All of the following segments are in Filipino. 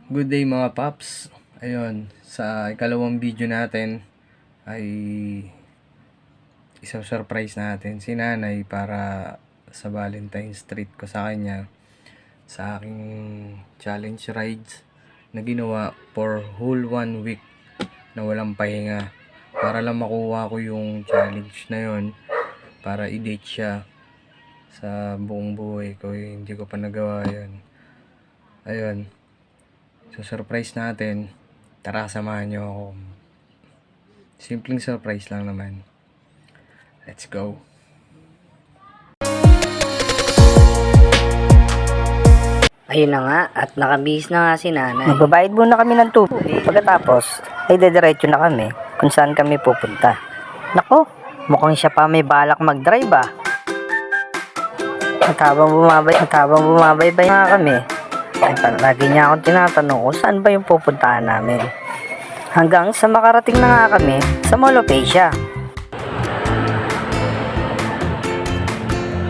Good day mga paps. Ayun, sa ikalawang video natin ay isang surprise natin si nanay para sa Valentine's treat ko sa kanya sa aking challenge rides na ginawa for whole 1 week na walang pahinga para lang makuha ko yung challenge na yon para i-date siya sa buong buhay ko. Hindi ko pa nagawa yun. Ayun, so surprise natin. Tara, samahan nyo ako. Simpleng surprise lang naman. Let's go. Ayun na nga, at nakabihis na nga si nanay. Magbabayad muna kami ng tubig. Pagkatapos, ay dediretso na kami kung saan kami pupunta. Nako, mukhang siya pa may balak mag-drive ah. At habang bumabaybay nga kami, ay lagi niya akong tinatanong kung saan ba yung pupuntahan namin. Hanggang sa makarating na nga kami sa Mall of Asia.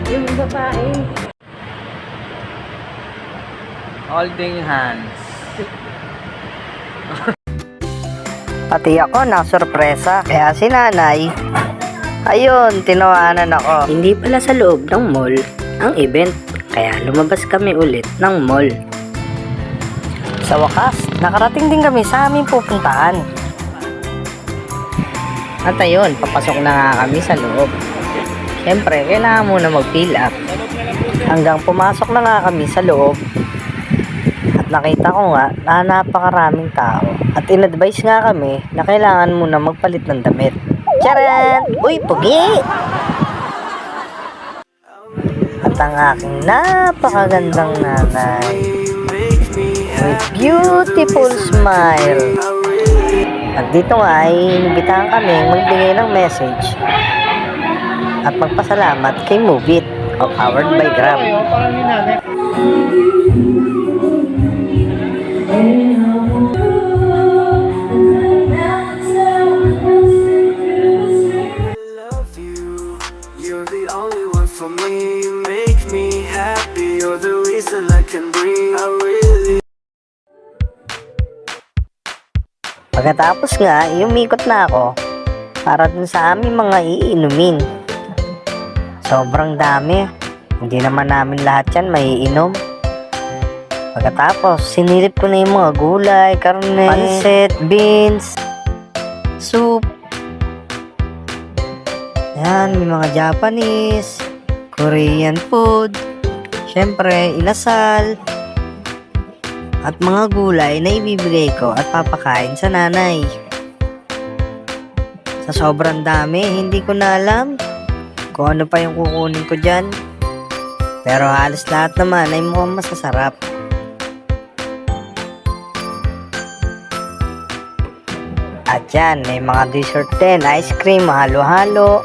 Yung babae. Holding hands. Pati ako na sorpresa. Kaya si nanay, ayun, tinawanan ako. Hindi pala sa loob ng mall ang event. Kaya lumabas kami ulit ng mall. Sa wakas, nakarating din kami sa aming pupuntahan. At ayun, papasok na nga kami sa loob. Siyempre, kailangan muna mag-fill up. Hanggang pumasok na nga kami sa loob. At nakita ko nga na napakaraming tao. At in-advise nga kami na kailangan muna magpalit ng damit. Charan! Uy, pugi! At ang aking napakagandang nanay with beautiful smile. At dito nga ay inibitahan kami magbigay ng message at magpasalamat kay Move It o powered by Grab. You're the only one for me. You make me happy. You're the reason I can breathe. I really. Pagkatapos nga, umikot na ako para dun sa aming mga iinumin. Sobrang dami. Hindi naman namin lahat yan maiinom. Pagkatapos, sinilip ko na yung mga gulay, karne, pansit, beans, soup. Yan, may mga Japanese, Korean food, syempre, inasal, at mga gulay na ibibigay ko at papakain sa nanay. Sa sobrang dami, hindi ko na alam kung ano pa yung kukunin ko dyan. Pero halos lahat naman ay mukhang masasarap. At yan, may mga dessert din, ice cream, halo-halo.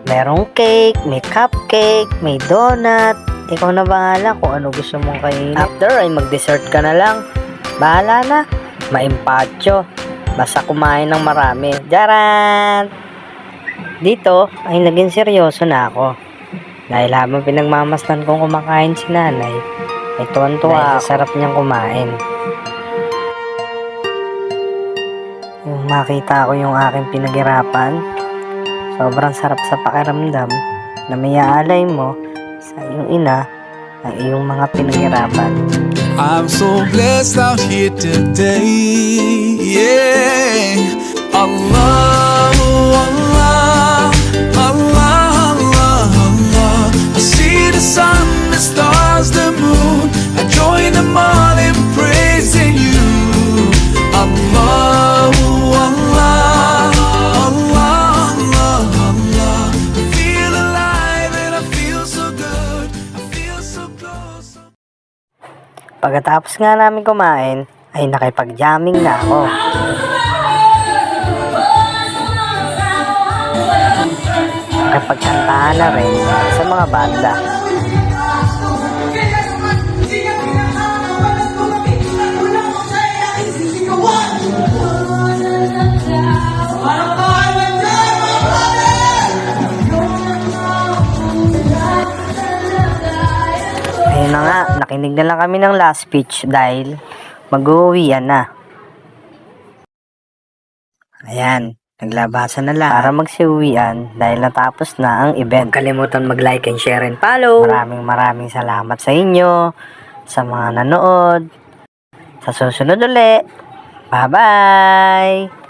Merong cake, may cupcake, may donut. Ikaw na bahala kung ano gusto mong kainin. After ay mag-dessert ka na lang. Bahala na. Maimpacho. Basta kumain ng marami. Jaran! Dito ay naging seryoso na ako. Dahil habang pinagmamasdan kong kumakain si nanay, ay tuwan-tuwa sa sarap niyang kumain. Yung makita ko yung aking pinaghirapan, sobrang sarap sa pakiramdam na may aalay mo sa iyong ina ang iyong mga pinaghirapan. I'm so blessed out here today. Yeah. Allah, Allah, Allah, Allah, Allah. I see the sun, the stars, the moon. I join them all in praising you. Allah, Allah, Allah, Allah, Allah. I feel alive and I feel so good. I feel so close. Pagkatapos nga namin kumain, ay nakipag-jamming na ako. Nakipagkantahan na rin sa mga banda. Ayun na nga, nakinig na lang kami ng last speech dahil mag-uwian na. Ayan, naglabasan na lang para magsiuwian dahil natapos na ang event. Huwag kalimutan mag-like and share and follow. Maraming salamat sa inyo, sa mga nanood. Sa susunod ulit. Bye-bye!